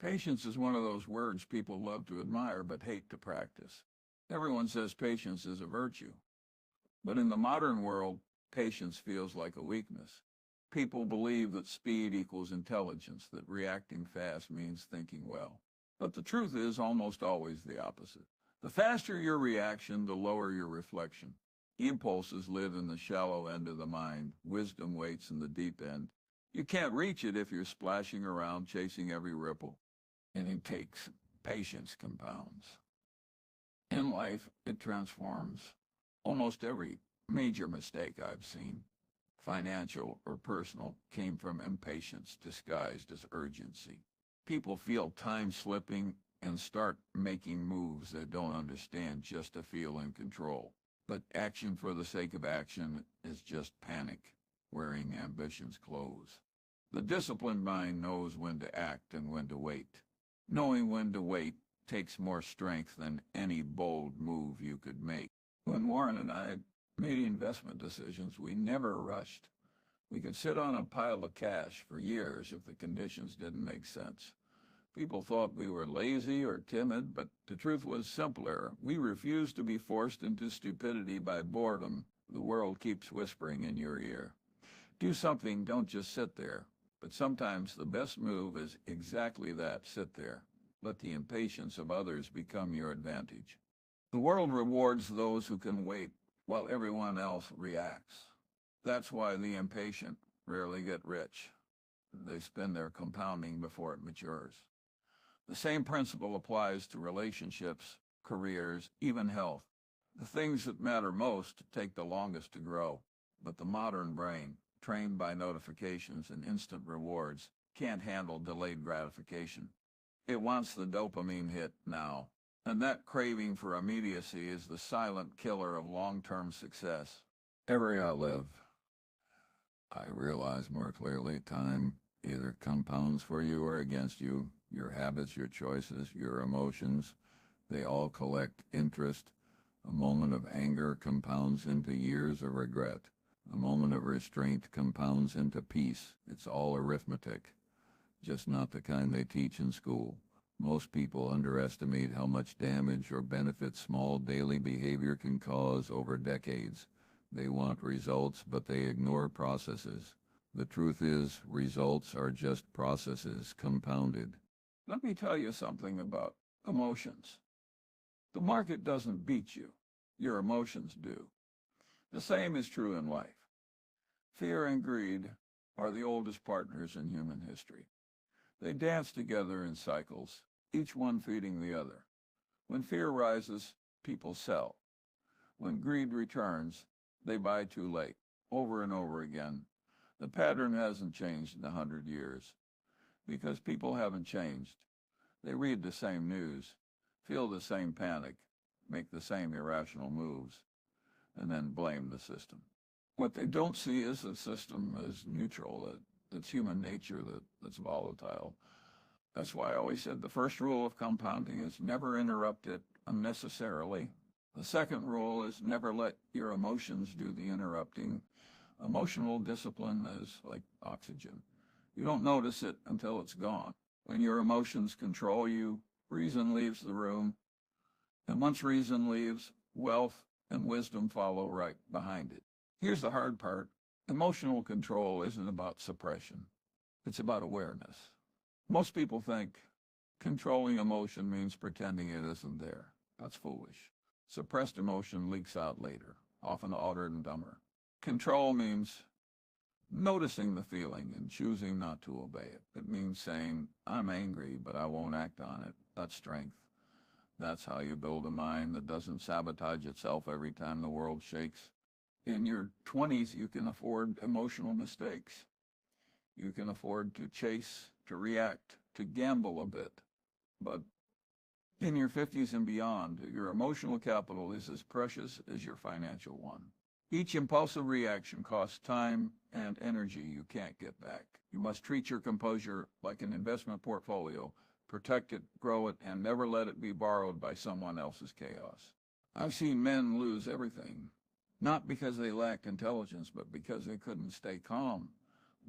Patience is one of those words people love to admire but hate to practice. Everyone says patience is a virtue, but in the modern world, patience feels like a weakness. People believe that speed equals intelligence, that reacting fast means thinking well. But the truth is almost always the opposite. The faster your reaction, the lower your reflection. Impulses live in the shallow end of the mind. Wisdom waits in the deep end. You can't reach it if you're splashing around chasing every ripple. And it takes patience compounds. In life, it transforms. Almost every major mistake I've seen, financial or personal, came from impatience disguised as urgency. People feel time slipping and start making moves they don't understand just to feel in control. But action for the sake of action is just panic, wearing ambition's clothes. The disciplined mind knows when to act and when to wait. Knowing when to wait takes more strength than any bold move you could make. When Warren and I made investment decisions, we never rushed. We could sit on a pile of cash for years if the conditions didn't make sense. People thought we were lazy or timid, but the truth was simpler. We refused to be forced into stupidity by boredom. The world keeps whispering in your ear. Do something, don't just sit there. But sometimes the best move is exactly that, sit there. Let the impatience of others become your advantage. The world rewards those who can wait while everyone else reacts. That's why the impatient rarely get rich. They spend their compounding before it matures. The same principle applies to relationships, careers, even health. The things that matter most take the longest to grow, but the modern brain, trained by notifications and instant rewards, can't handle delayed gratification. It wants the dopamine hit now, and that craving for immediacy is the silent killer of long-term success. Every I live, I realize more clearly time either compounds for you or against you. Your habits, your choices, your emotions, they all collect interest. A moment of anger compounds into years of regret. A moment of restraint compounds into peace. It's all arithmetic, just not the kind they teach in school. Most people underestimate how much damage or benefit small daily behavior can cause over decades. They want results, but they ignore processes. The truth is, results are just processes compounded. Let me tell you something about emotions. The market doesn't beat you. Your emotions do. The same is true in life. Fear and greed are the oldest partners in human history. They dance together in cycles, each one feeding the other. When fear rises, people sell. When greed returns, they buy too late, over and over again. The pattern hasn't changed in 100 years because people haven't changed. They read the same news, feel the same panic, make the same irrational moves, and then blame the system. What they don't see is the system is neutral, that it's human nature that's volatile. That's why I always said the first rule of compounding is never interrupt it unnecessarily. The second rule is never let your emotions do the interrupting. Emotional discipline is like oxygen. You don't notice it until it's gone. When your emotions control you, reason leaves the room. And once reason leaves, wealth and wisdom follow right behind it. Here's the hard part. Emotional control isn't about suppression. It's about awareness. Most people think controlling emotion means pretending it isn't there. That's foolish. Suppressed emotion leaks out later, often odder and dumber. Control means noticing the feeling and choosing not to obey it. It means saying, I'm angry, but I won't act on it. That's strength. That's how you build a mind that doesn't sabotage itself every time the world shakes. In your 20s, you can afford emotional mistakes. You can afford to chase, to react, to gamble a bit. But in your 50s and beyond, your emotional capital is as precious as your financial one. Each impulsive reaction costs time and energy you can't get back. You must treat your composure like an investment portfolio, protect it, grow it, and never let it be borrowed by someone else's chaos. I've seen men lose everything, not because they lacked intelligence, but because they couldn't stay calm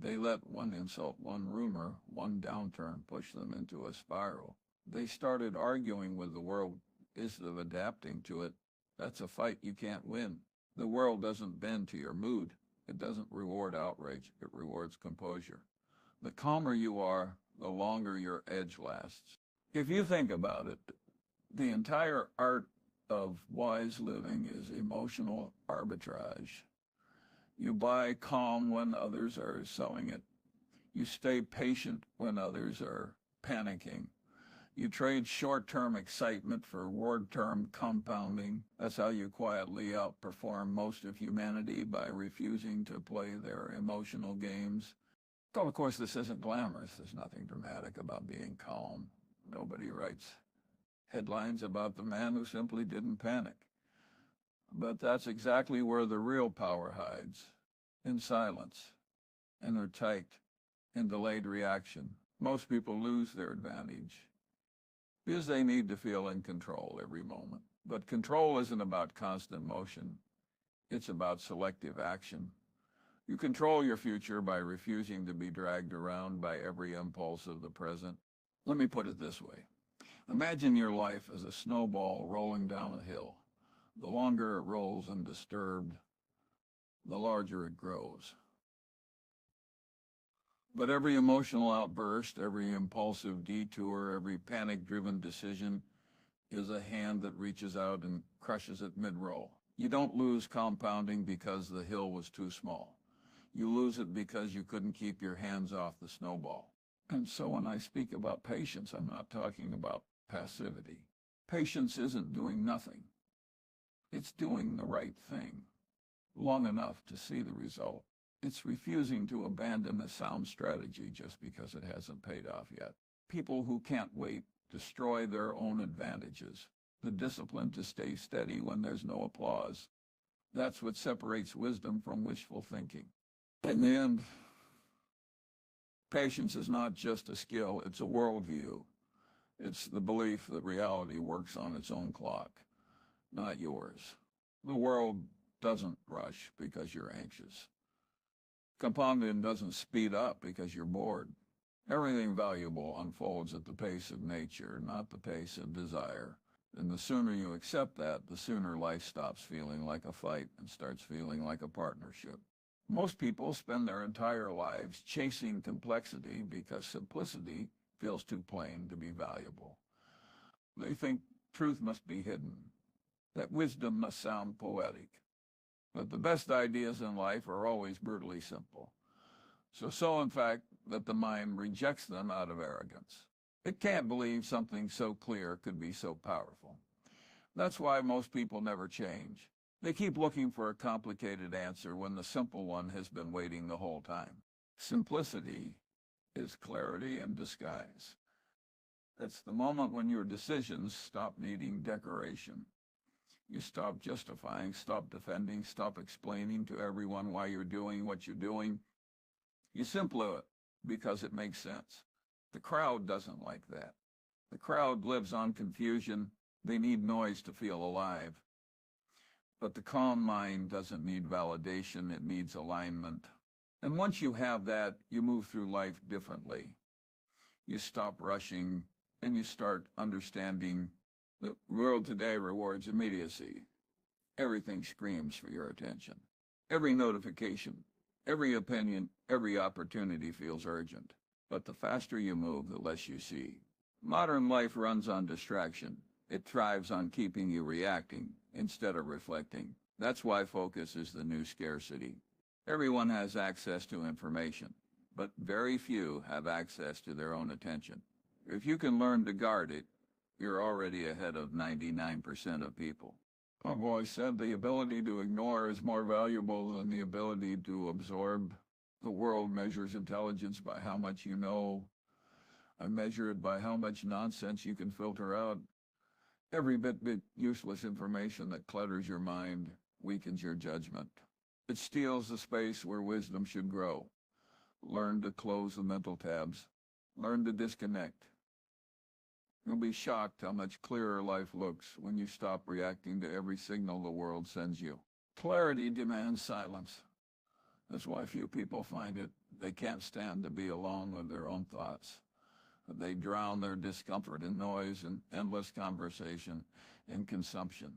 They let one insult, one rumor, one downturn push them into a spiral. They started arguing with the world instead of adapting to it. That's a fight you can't win. The world doesn't bend to your mood. It doesn't reward outrage. It rewards composure. The calmer you are, the longer your edge lasts. If you think about it, the entire art of wise living is emotional arbitrage. You buy calm when others are selling it. You stay patient when others are panicking. You trade short-term excitement for long-term compounding. That's how you quietly outperform most of humanity, by refusing to play their emotional games. Well, of course, this isn't glamorous. There's nothing dramatic about being calm. Nobody writes headlines about the man who simply didn't panic. But that's exactly where the real power hides, in silence, and they're tight, in delayed reaction. Most people lose their advantage because they need to feel in control every moment. But control isn't about constant motion. It's about selective action. You control your future by refusing to be dragged around by every impulse of the present. Let me put it this way. Imagine your life as a snowball rolling down a hill. The longer it rolls undisturbed, the larger it grows. But every emotional outburst, every impulsive detour, every panic-driven decision is a hand that reaches out and crushes it mid-roll. You don't lose compounding because the hill was too small. You lose it because you couldn't keep your hands off the snowball. And so when I speak about patience, I'm not talking about passivity. Patience isn't doing nothing. It's doing the right thing long enough to see the result. It's refusing to abandon a sound strategy just because it hasn't paid off yet. People who can't wait destroy their own advantages. The discipline to stay steady when there's no applause. That's what separates wisdom from wishful thinking. In the end, patience is not just a skill, it's a worldview. It's the belief that reality works on its own clock, not yours. The world doesn't rush because you're anxious. Compounding doesn't speed up because you're bored. Everything valuable unfolds at the pace of nature, not the pace of desire. And the sooner you accept that, the sooner life stops feeling like a fight and starts feeling like a partnership. Most people spend their entire lives chasing complexity because simplicity feels too plain to be valuable. They think truth must be hidden, that wisdom must sound poetic. But the best ideas in life are always brutally simple. So in fact, that the mind rejects them out of arrogance. It can't believe something so clear could be so powerful. That's why most people never change. They keep looking for a complicated answer when the simple one has been waiting the whole time. Simplicity is clarity in disguise. It's the moment when your decisions stop needing decoration. You stop justifying, stop defending, stop explaining to everyone why you're doing what you're doing. You simply do it because it makes sense. The crowd doesn't like that. The crowd lives on confusion. They need noise to feel alive. But the calm mind doesn't need validation, it needs alignment. And once you have that, you move through life differently. You stop rushing and you start understanding. The world today rewards immediacy. Everything screams for your attention. Every notification, every opinion, every opportunity feels urgent. But the faster you move, the less you see. Modern life runs on distraction. It thrives on keeping you reacting instead of reflecting. That's why focus is the new scarcity. Everyone has access to information, but very few have access to their own attention. If you can learn to guard it, you're already ahead of 99% of people. I've always said the ability to ignore is more valuable than the ability to absorb. The world measures intelligence by how much you know. I measure it by how much nonsense you can filter out. Every bit useless information that clutters your mind weakens your judgment. It steals the space where wisdom should grow. Learn to close the mental tabs. Learn to disconnect. You'll be shocked how much clearer life looks when you stop reacting to every signal the world sends you. Clarity demands silence. That's why few people find it, they can't stand to be alone with their own thoughts. They drown their discomfort in noise and endless conversation and consumption.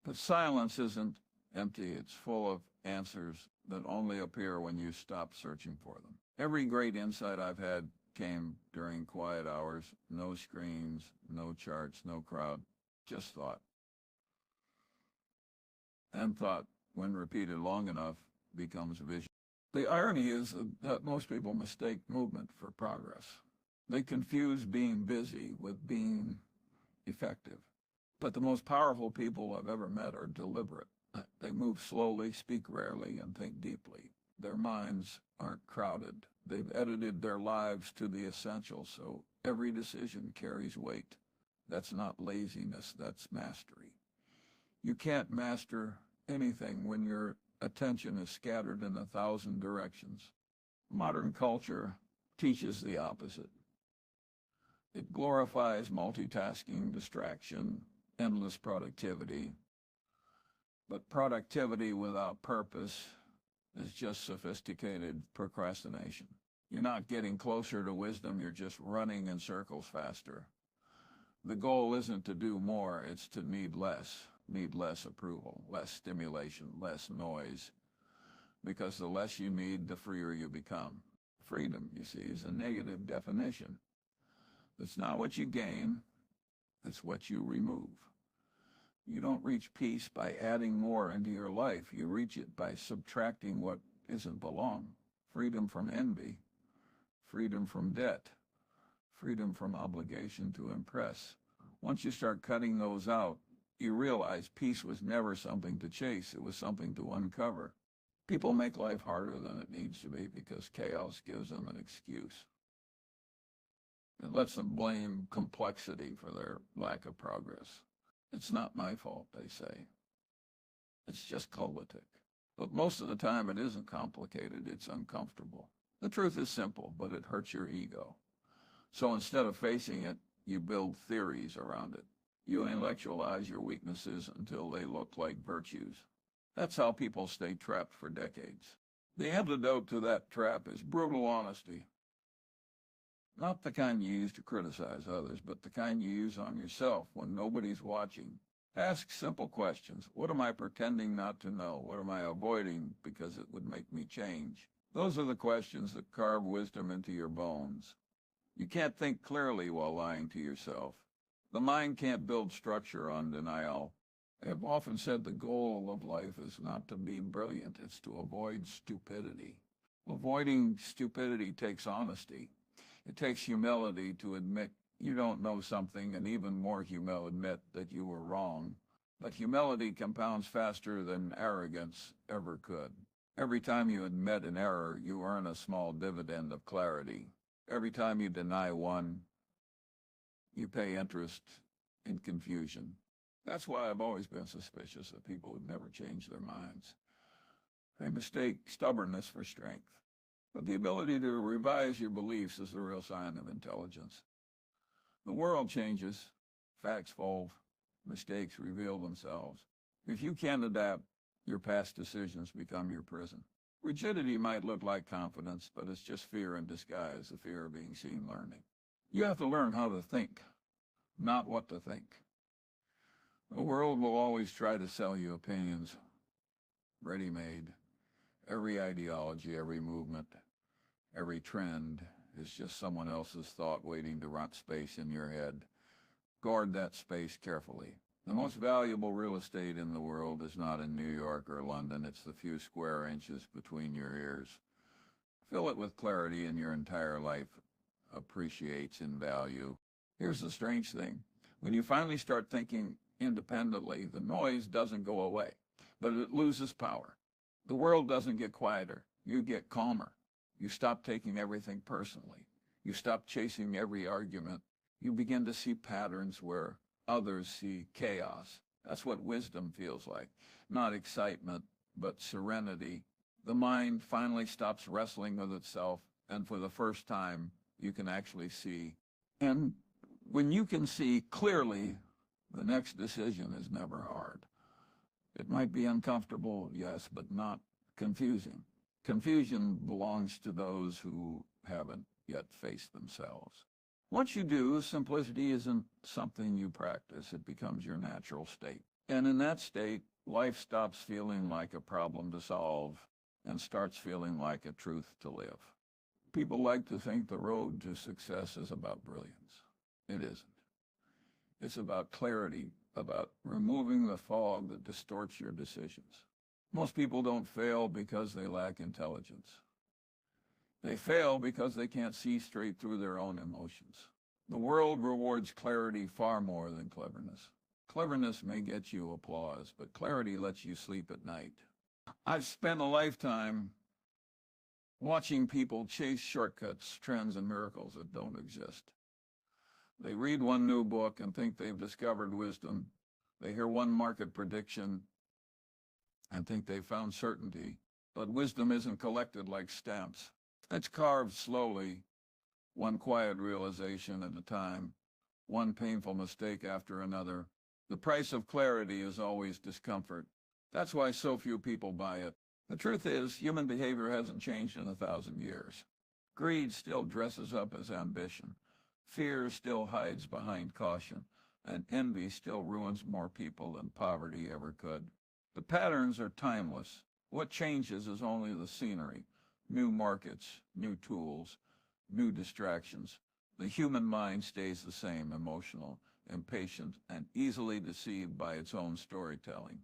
But silence isn't empty. It's full of answers that only appear when you stop searching for them. Every great insight I've had came during quiet hours, no screens, no charts, no crowd, just thought. And thought, when repeated long enough, becomes vision. The irony is that most people mistake movement for progress. They confuse being busy with being effective. But the most powerful people I've ever met are deliberate. They move slowly, speak rarely, and think deeply. Their minds aren't crowded. They've edited their lives to the essentials, so every decision carries weight. That's not laziness, that's mastery. You can't master anything when your attention is scattered in 1,000 directions. Modern culture teaches the opposite. It glorifies multitasking, distraction, endless productivity. But productivity without purpose is just sophisticated procrastination. You're not getting closer to wisdom, you're just running in circles faster. The goal isn't to do more, it's to need less approval, less stimulation, less noise. Because the less you need, the freer you become. Freedom, you see, is a negative definition. It's not what you gain, it's what you remove. You don't reach peace by adding more into your life. You reach it by subtracting what isn't belong. Freedom from envy, freedom from debt, freedom from obligation to impress. Once you start cutting those out, you realize peace was never something to chase, it was something to uncover. People make life harder than it needs to be because chaos gives them an excuse. It lets them blame complexity for their lack of progress. It's not my fault, they say. It's just politic. But most of the time it isn't complicated, it's uncomfortable. The truth is simple, but it hurts your ego. So instead of facing it, you build theories around it. You intellectualize your weaknesses until they look like virtues. That's how people stay trapped for decades. The antidote to that trap is brutal honesty. Not the kind you use to criticize others, but the kind you use on yourself when nobody's watching. Ask simple questions. What am I pretending not to know? What am I avoiding because it would make me change? Those are the questions that carve wisdom into your bones. You can't think clearly while lying to yourself. The mind can't build structure on denial. I have often said the goal of life is not to be brilliant, it's to avoid stupidity. Avoiding stupidity takes honesty. It takes humility to admit you don't know something, and even more humility admit that you were wrong. But humility compounds faster than arrogance ever could. Every time you admit an error, you earn a small dividend of clarity. Every time you deny one, you pay interest in confusion. That's why I've always been suspicious of people who never change their minds. They mistake stubbornness for strength. But the ability to revise your beliefs is the real sign of intelligence. The world changes, facts fold, mistakes reveal themselves. If you can't adapt, your past decisions become your prison. Rigidity might look like confidence, but it's just fear in disguise, the fear of being seen learning. You have to learn how to think, not what to think. The world will always try to sell you opinions, ready-made. Every ideology, every movement, every trend is just someone else's thought waiting to rent space in your head. Guard that space carefully. The most valuable real estate in the world is not in New York or London. It's the few square inches between your ears. Fill it with clarity and your entire life appreciates in value. Here's the strange thing. When you finally start thinking independently, the noise doesn't go away, but it loses power. The world doesn't get quieter. You get calmer. You stop taking everything personally. You stop chasing every argument. You begin to see patterns where others see chaos. That's what wisdom feels like. Not excitement, but serenity. The mind finally stops wrestling with itself, and for the first time, you can actually see. And when you can see clearly, the next decision is never hard. It might be uncomfortable, yes, but not confusing. Confusion belongs to those who haven't yet faced themselves. Once you do, simplicity isn't something you practice. It becomes your natural state. And in that state, life stops feeling like a problem to solve and starts feeling like a truth to live. People like to think the road to success is about brilliance. It isn't. It's about clarity, about removing the fog that distorts your decisions. Most people don't fail because they lack intelligence. They fail because they can't see straight through their own emotions. The world rewards clarity far more than cleverness. Cleverness may get you applause, but clarity lets you sleep at night. I've spent a lifetime watching people chase shortcuts, trends, and miracles that don't exist. They read one new book and think they've discovered wisdom. They hear one market prediction and think they've found certainty. But wisdom isn't collected like stamps. It's carved slowly, one quiet realization at a time, one painful mistake after another. The price of clarity is always discomfort. That's why so few people buy it. The truth is, human behavior hasn't changed in 1,000 years. Greed still dresses up as ambition. Fear still hides behind caution. And envy still ruins more people than poverty ever could. The patterns are timeless. What changes is only the scenery. New markets, new tools, new distractions. The human mind stays the same, emotional, impatient, and easily deceived by its own storytelling.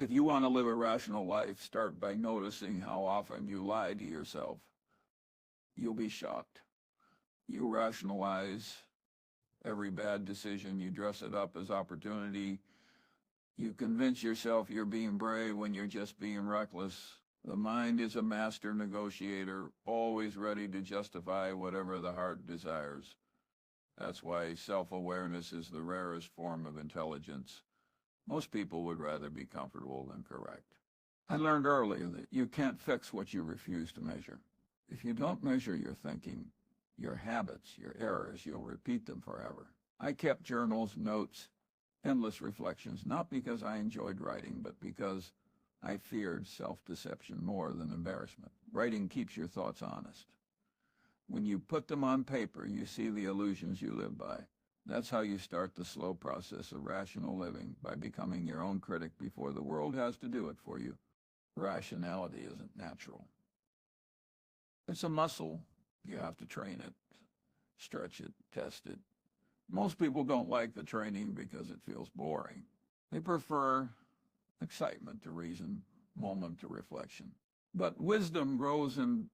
If you want to live a rational life, start by noticing how often you lie to yourself. You'll be shocked. You rationalize every bad decision. You dress it up as opportunity. You convince yourself you're being brave when you're just being reckless. The mind is a master negotiator, always ready to justify whatever the heart desires. That's why self-awareness is the rarest form of intelligence. Most people would rather be comfortable than correct. I learned early that you can't fix what you refuse to measure. If you don't measure your thinking, your habits, your errors, you'll repeat them forever. I kept journals, notes, endless reflections, not because I enjoyed writing, but because I feared self-deception more than embarrassment. Writing keeps your thoughts honest. When you put them on paper, you see the illusions you live by. That's how you start the slow process of rational living, by becoming your own critic before the world has to do it for you. Rationality isn't natural. It's a muscle. You have to train it, stretch it, test it. Most people don't like the training because it feels boring. They prefer excitement to reason, moment to reflection. But wisdom grows in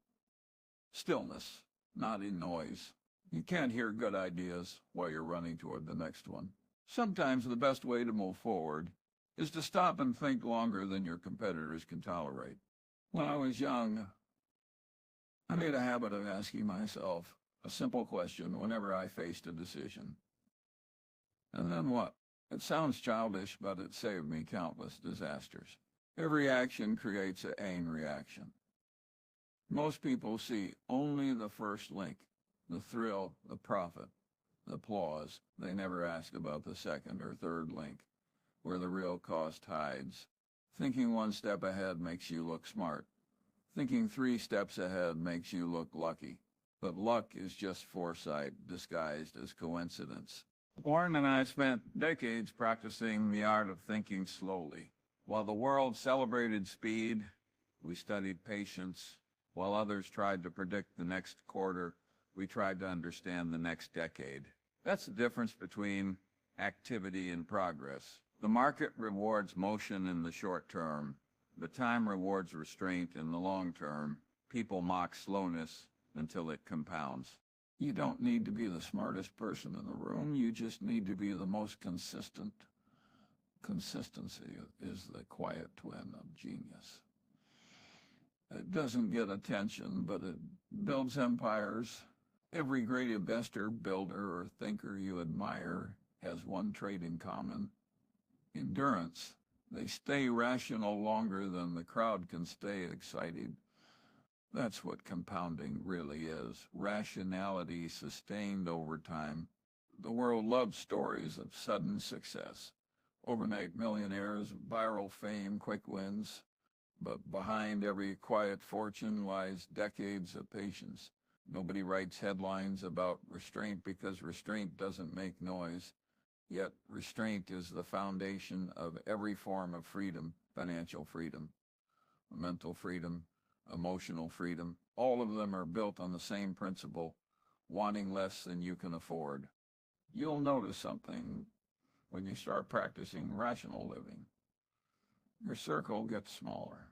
stillness, not in noise. You can't hear good ideas while you're running toward the next one. Sometimes the best way to move forward is to stop and think longer than your competitors can tolerate. When I was young, I made a habit of asking myself a simple question whenever I faced a decision. And then what? It sounds childish, but it saved me countless disasters. Every action creates a chain reaction. Most people see only the first link, the thrill, the profit, the applause. They never ask about the second or third link, where the real cost hides. Thinking one step ahead makes you look smart. Thinking 3 steps ahead makes you look lucky. But luck is just foresight disguised as coincidence. Warren and I spent decades practicing the art of thinking slowly. While the world celebrated speed, we studied patience. While others tried to predict the next quarter, we tried to understand the next decade. That's the difference between activity and progress. The market rewards motion in the short term. The time rewards restraint in the long term. People mock slowness until it compounds. You don't need to be the smartest person in the room. You just need to be the most consistent. Consistency is the quiet twin of genius. It doesn't get attention, but it builds empires. Every great investor, builder, or thinker you admire has one trait in common: endurance. They stay rational longer than the crowd can stay excited. That's what compounding really is. Rationality sustained over time. The world loves stories of sudden success. Overnight millionaires, viral fame, quick wins. But behind every quiet fortune lies decades of patience. Nobody writes headlines about restraint because restraint doesn't make noise. Yet restraint is the foundation of every form of freedom: financial freedom, mental freedom, emotional freedom. All of them are built on the same principle: wanting less than you can afford. You'll notice something when you start practicing rational living. Your circle gets smaller.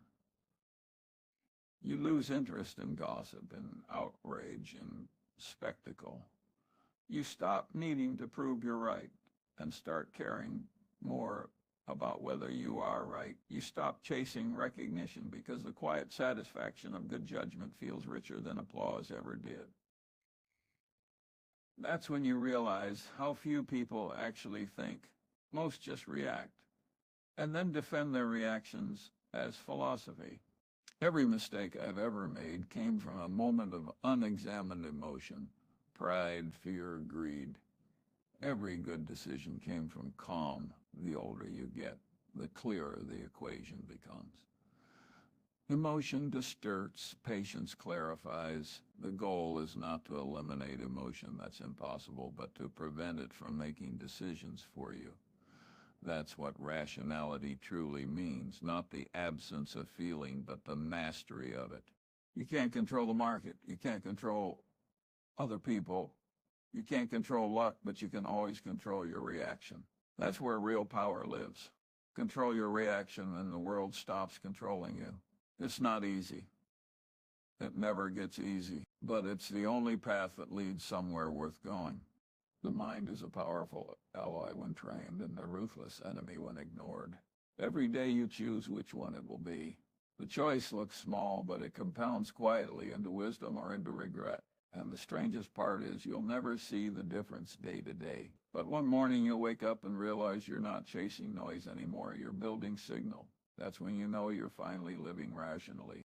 You lose interest in gossip and outrage and spectacle. You stop needing to prove you're right and start caring more about whether you are right. You stop chasing recognition because the quiet satisfaction of good judgment feels richer than applause ever did. That's when you realize how few people actually think. Most just react, and then defend their reactions as philosophy. Every mistake I've ever made came from a moment of unexamined emotion: pride, fear, greed. Every good decision came from calm. The older you get, the clearer the equation becomes. Emotion distorts, patience clarifies. The goal is not to eliminate emotion, that's impossible, but to prevent it from making decisions for you. That's what rationality truly means, not the absence of feeling, but the mastery of it. You can't control the market. You can't control other people. You can't control luck, but you can always control your reaction. That's where real power lives. Control your reaction and the world stops controlling you. It's not easy. It never gets easy, but it's the only path that leads somewhere worth going. The mind is a powerful ally when trained and a ruthless enemy when ignored. Every day you choose which one it will be. The choice looks small, but it compounds quietly into wisdom or into regret. And the strangest part is you'll never see the difference day to day. But one morning you'll wake up and realize you're not chasing noise anymore. You're building signal. That's when you know you're finally living rationally.